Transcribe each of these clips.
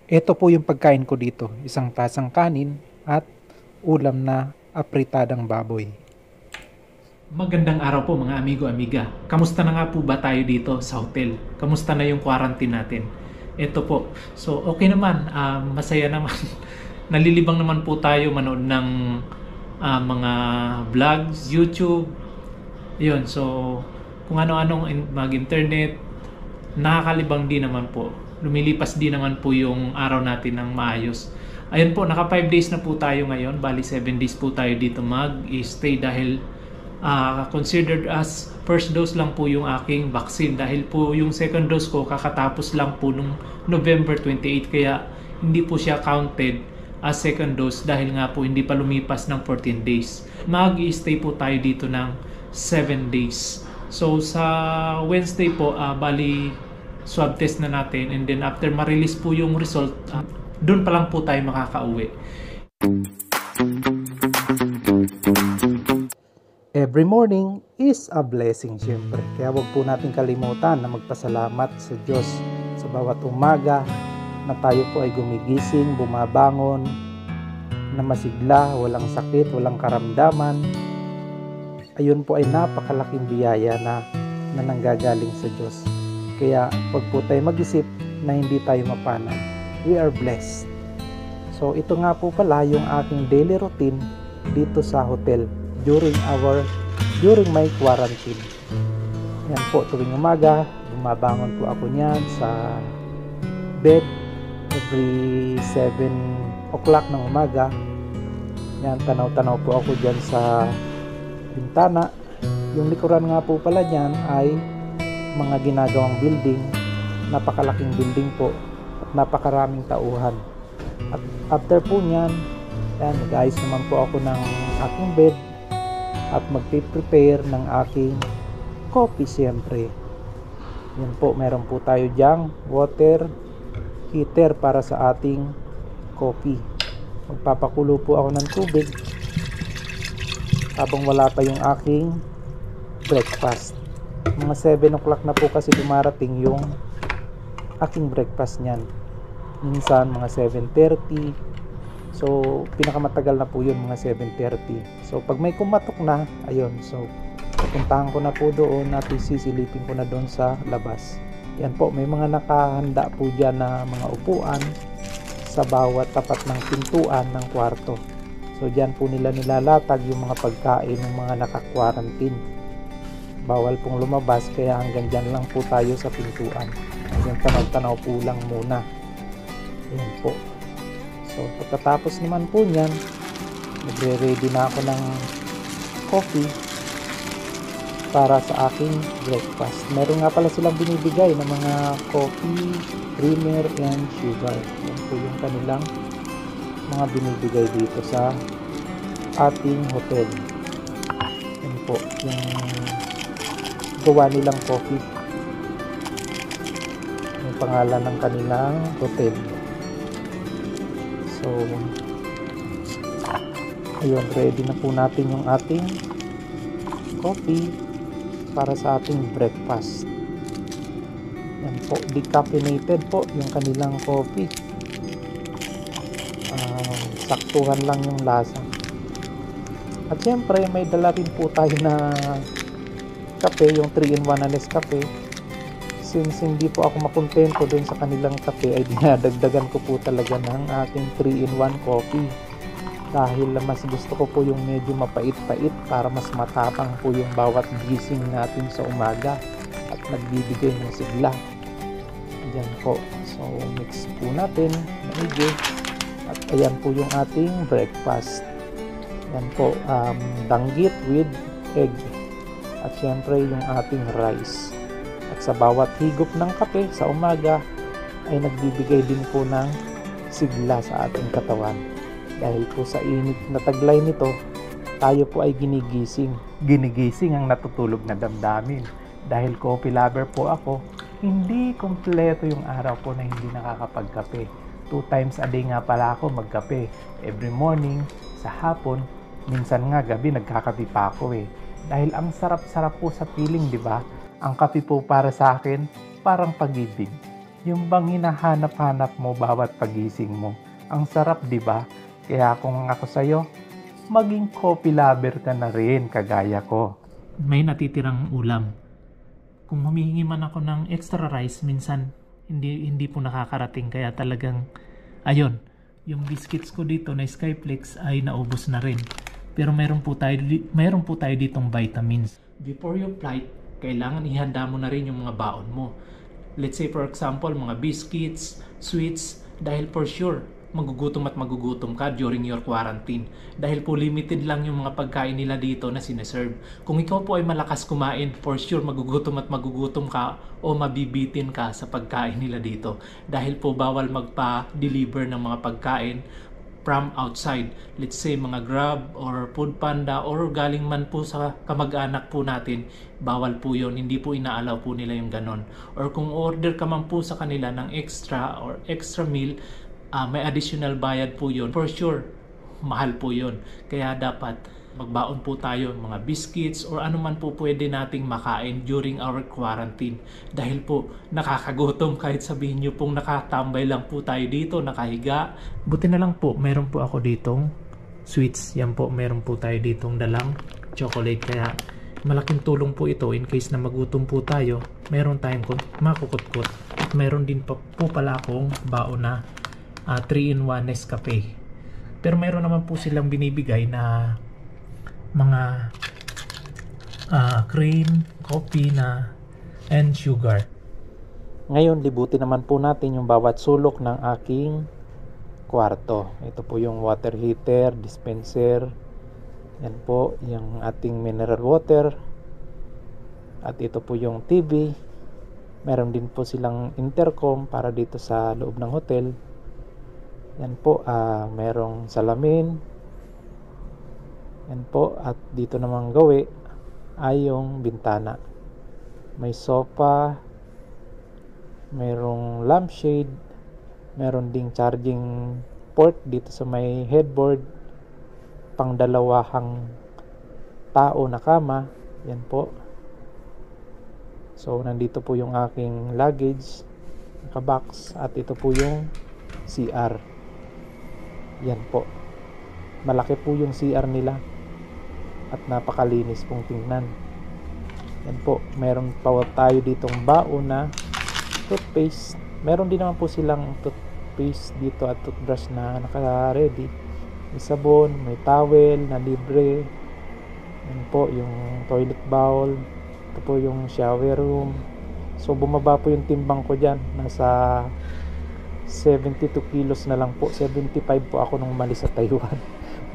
Ito po yung pagkain ko dito, isang tasang kanin at ulam na apritadang baboy. Magandang araw po mga amigo-amiga. Kamusta na nga po ba tayo dito sa hotel? Kamusta na yung quarantine natin? Ito po. So okay naman, masaya naman. Nalilibang naman po tayo manood ng mga vlogs, YouTube. Yun, so kung ano-anong mag-internet, nakakalibang din naman po. Lumilipas din naman po yung araw natin ng maayos. Ayun po, naka 5 days na po tayo ngayon. Bali 7 days po tayo dito mag-stay dahil considered as first dose lang po yung aking vaccine dahil po yung second dose ko kakatapos lang po nung November 28 kaya hindi po siya counted as second dose dahil nga po hindi pa lumipas ng 14 days. Mag-i-stay po tayo dito ng 7 days. So sa Wednesday po bali swab test na natin and then after ma-release po yung result doon pa lang po tayo makakauwi. Every morning is a blessing siyempre. Kaya wag po natin kalimutan na magpasalamat sa Diyos sa bawat umaga na tayo po ay gumigising, bumabangon, na masigla, walang sakit, walang karamdaman. Ayun po ay napakalaking biyaya na nanggagaling sa Diyos. Kaya wag po tayo mag-isip na hindi tayo mapanag. We are blessed. So ito nga po pala yung aking daily routine dito sa hotel during my quarantine. Yan po, tuwing umaga, bumabangon po ako niyan sa bed every 7 o'clock ng umaga. Yan, tanaw-tanaw po ako dyan sa bintana. Yung likuran nga po pala niyan ay mga ginagawang building, napakalaking building po at napakaraming tauhan. At after po niyan, yan, nag-ayos naman po ako ng aking bed at magpe-prepare ng aking coffee siyempre. Yan po, meron po tayo dyang water heater para sa ating coffee. Magpapakulo po ako ng tubig habang wala pa yung aking breakfast. Mga 7 o'clock na po kasi dumarating yung aking breakfast niyan. Minsan mga 7:30. So, pinakamatagal na po yun, mga 7:30. So, pag may kumatok na, ayun. So, pupuntahan ko na po doon at sisilipin ko na doon sa labas. Yan po, may mga nakahanda po dyan na mga upuan sa bawat tapat ng pintuan ng kwarto. So, dyan po nila nilalatag yung mga pagkain ng mga naka-quarantine. Bawal pong lumabas, kaya hanggang dyan lang po tayo sa pintuan. Hanggang tanaw-tanaw po lang muna. Yan po. So, pagkatapos naman po niyan, nagre-ready na ako ng coffee para sa aking breakfast. Meron nga pala silang binibigay ng mga coffee, creamer, and sugar. Yan po yung kanilang mga binibigay dito sa ating hotel. Yan po, yung gawa nilang coffee. Yung pangalan ng kanilang hotel. So, ayun, ready na po natin yung ating coffee para sa ating breakfast. Yan po, decaffeinated po yung kanilang coffee. Saktuhan lang yung lasa. At syempre, may dala rin po tayo na kape, yung 3-in-1 na Nescafe. Since hindi po ako makontento doon sa kanilang kape, ay dinadagdagan ko po talaga ng aking 3-in-1 coffee. Dahil mas gusto ko po yung medyo mapait-pait para mas matapang po yung bawat gising natin sa umaga at nagbibigay ng sigla. Ayan po. So, mix po natin maigi. At ayan po yung ating breakfast. Ayan po, danggit with egg. At syempre yung ating rice. At sa bawat higop ng kape sa umaga ay nagbibigay din po ng sigla sa ating katawan. Dahil po sa init na taglay nito, tayo po ay ginigising. Ginigising ang natutulog na damdamin. Dahil coffee lover po ako, hindi kompleto yung araw ko na hindi nakakapagkape. 2 times a day nga pala ako magkape. Every morning, sa hapon, minsan nga gabi nagkakape pa ako eh. Dahil ang sarap-sarap po sa feeling, di ba? Ang kape po para sa akin, parang pag-ibig. Yung bang hinahanap-hanap mo bawat pagising mo. Ang sarap, di ba? Kaya kung ako sa'yo, maging coffee lover ka na rin kagaya ko. May natitirang ulam. Kung humihingi man ako ng extra rice, minsan hindi po nakakarating, kaya talagang ayun, yung biscuits ko dito na Skyflex ay naubos na rin. Pero mayroon po tayo ditong vitamins. Before your flight, kailangan ihanda mo na rin yung mga baon mo. Let's say for example, mga biscuits, sweets, dahil for sure magugutom ka during your quarantine. Dahil po limited lang yung mga pagkain nila dito na sineserve. Kung ikaw po ay malakas kumain, for sure magugutom ka o mabibitin ka sa pagkain nila dito. Dahil po bawal magpa-deliver ng mga pagkain from outside. Let's say mga Grab or Food Panda or galing man po sa kamag-anak po natin, bawal po yun. Hindi po inaalaw po nila yung ganon. Or kung order ka man po sa kanila ng extra meal, may additional bayad po yun. For sure, mahal po yun. Kaya dapat magbaon po tayo mga biscuits or ano man po pwede nating makain during our quarantine. Dahil po nakakagutom kahit sabihin nyo pong nakatambay lang po tayo dito, nakahiga. Buti na lang po, meron po ako ditong sweets. Yan po, meron po tayo ditong dalang chocolate. Kaya malaking tulong po ito in case na magutom po tayo. Meron tayong makukutkot. At meron din po pala akong baon na 3-in-1 Nescafe. Pero mayroon naman po silang binibigay na mga cream, coffee na and sugar. Ngayon, libutin naman po natin yung bawat sulok ng aking kwarto. Ito po yung water heater, dispenser. Yan po yung ating mineral water. At ito po yung TV. Meron din po silang intercom para dito sa loob ng hotel. Yan po, merong salamin. Yan po, at dito namang gawi ay yung bintana. May sofa, merong lampshade, meron ding charging port dito sa may headboard, pang dalawahang tao na kama. Yan po. So, nandito po yung aking luggage, nakabox, at ito po yung CR. Yan po. Malaki po yung CR nila at napakalinis pong tingnan. Yan po. Meron pa tayo ditong baon na toothpaste. Meron din naman po silang toothpaste dito at toothbrush na naka-ready. May sabon, may towel na libre. Yan po yung toilet bowl. Ito po yung shower room. So bumaba po yung timbang ko dyan. Nasa 72 kilos na lang po. 75 po ako nung umalis sa Taiwan.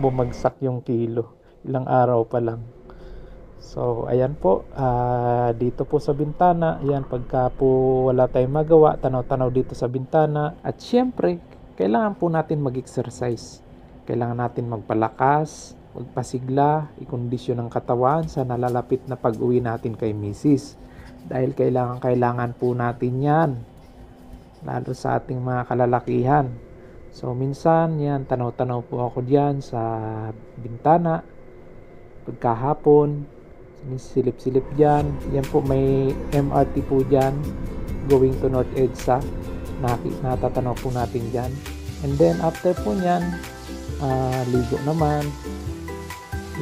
Bumagsak yung kilo. Ilang araw pa lang. So, ayan po. Dito po sa bintana. Ayan, pagka po wala tayong magawa, tanaw-tanaw dito sa bintana. At syempre, kailangan po natin mag-exercise. Kailangan natin magpalakas, magpasigla, ikondisyon ng katawan sa nalalapit na pag-uwi natin kay Mrs. Dahil kailangan po natin yan. Lalo sa ating mga kalalakihan. So minsan yan, tanaw-tanaw po ako diyan sa bintana pagkahapon, silip-silip diyan. Yan po, may MRT po diyan going to North EDSA. Natatanaw po natin diyan. And then after po niyan, ligo naman.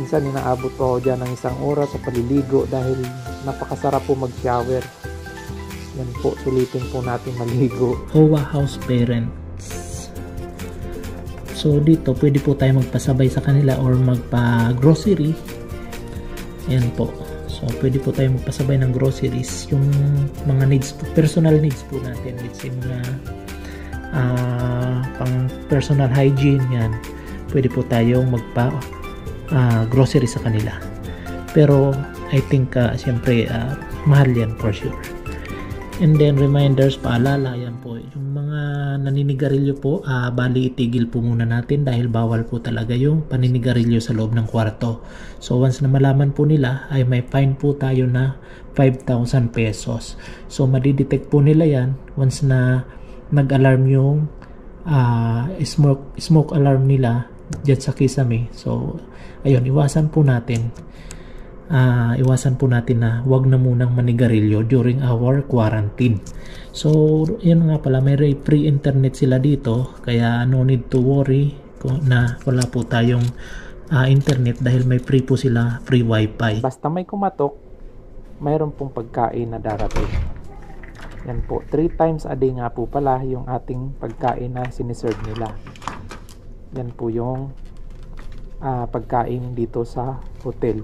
Minsan inaabot po ako diyan ng 1 oras sa paliligo dahil napakasarap po mag-shower. Yan po, sulitin po natin maligo. HOA house parents. So dito pwede po tayo magpasabay sa kanila or magpa-grocery. Yan po. So pwede po tayo magpasabay ng groceries. Yung mga needs po, personal needs po natin. Let's say mga pang personal hygiene yan. Pwede po tayong magpa-grocery sa kanila. Pero I think siyempre mahal yan for sure. And then reminders, paalala, yan po. Yung mga naninigarilyo po, bali itigil po muna natin dahil bawal po talaga yung paninigarilyo sa loob ng kwarto. So once na malaman po nila, ay may fine po tayo na 5,000 pesos. So madidetect po nila yan once na nag-alarm yung smoke alarm nila dyan sa kisame. So ayun, iwasan po natin. iwasan po natin na wag na munang manigarilyo during our quarantine. So, yun nga pala, may free internet sila dito, kaya no need to worry na wala po tayong internet dahil may free po sila, free wifi. Basta may kumatok, mayroon pong pagkain na darating. Yan po, 3 times a day nga po pala yung ating pagkain na siniserve nila. Yan po yung pagkain dito sa hotel.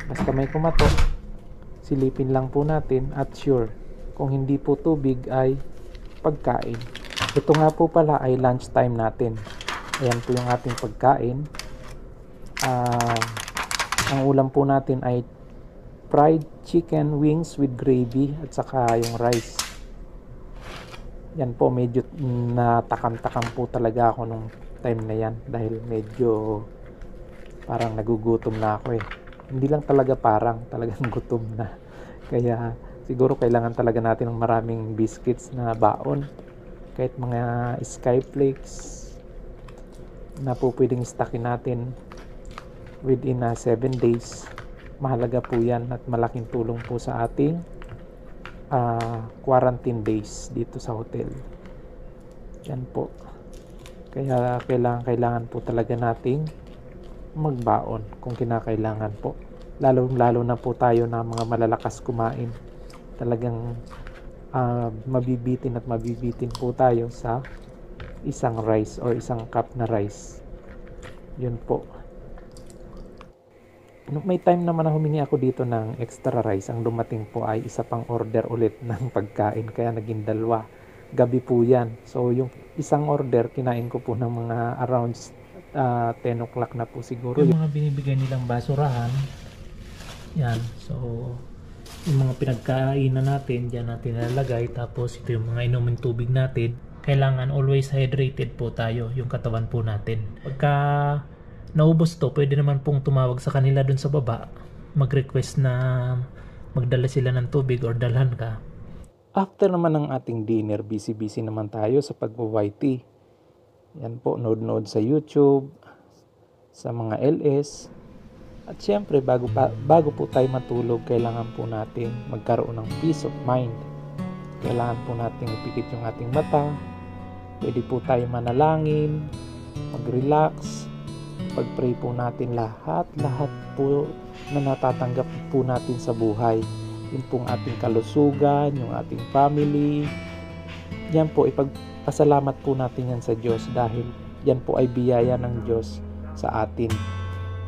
Basta may kumatok, silipin lang po natin at sure, kung hindi po tubig ay pagkain. Ito nga po pala ay lunch time natin. Ayan po yung ating pagkain. Ang ulam po natin ay fried chicken wings with gravy at saka yung rice. Yan po, medyo natakam-takam po talaga ako nung time na yan dahil medyo parang nagugutom na ako eh. Hindi lang talaga talagang gutom na. Kaya siguro kailangan talaga natin ng maraming biscuits na baon. Kahit mga skyflakes na po pwedeng stockin natin within 7 days. Mahalaga po yan at malaking tulong po sa ating quarantine days dito sa hotel. Yan po. Kaya kailangan po talaga nating magbaon kung kinakailangan po. Lalo na po tayo na mga malalakas kumain. Talagang mabibitin po tayo sa isang rice or isang cup na rice. Yun po. May time naman na humingi ako dito ng extra rice. Ang dumating po ay isa pang order ulit ng pagkain. Kaya naging 2. Gabi po yan. So yung isang order, kinain ko po ng mga around 10 o'clock na po siguro. Yung mga binibigay nilang basurahan, yan. So, yung mga pinagkainan natin, dyan natin nilalagay. Tapos ito yung mga inuming tubig natin. Kailangan always hydrated po tayo, yung katawan po natin. Pagka naubos to, pwede naman pong tumawag sa kanila dun sa baba, mag-request na magdala sila ng tubig or dalhan ka. After naman ng ating dinner, busy naman tayo sa pag-YT. Yan po, node sa YouTube, sa mga LS. At syempre, bago po tayo matulog, kailangan po natin magkaroon ng peace of mind. Kailangan po natin ipikit yung ating mata. Pwede po tayo manalangin, mag-relax, pag-pray po natin lahat po na natatanggap po natin sa buhay. Yung pong ating kalusugan, yung ating family. Yan po, ipagpasalamat po natin yan sa Diyos dahil yan po ay biyaya ng Diyos sa atin.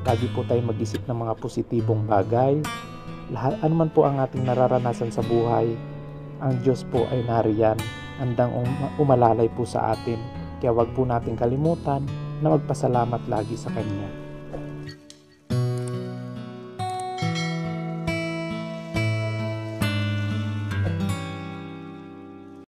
Lagi po tayo mag-isip ng mga positibong bagay. Ano man po ang ating nararanasan sa buhay, ang Diyos po ay nariyan, handang umalalay po sa atin. Kaya wag po nating kalimutan na magpasalamat lagi sa Kanya.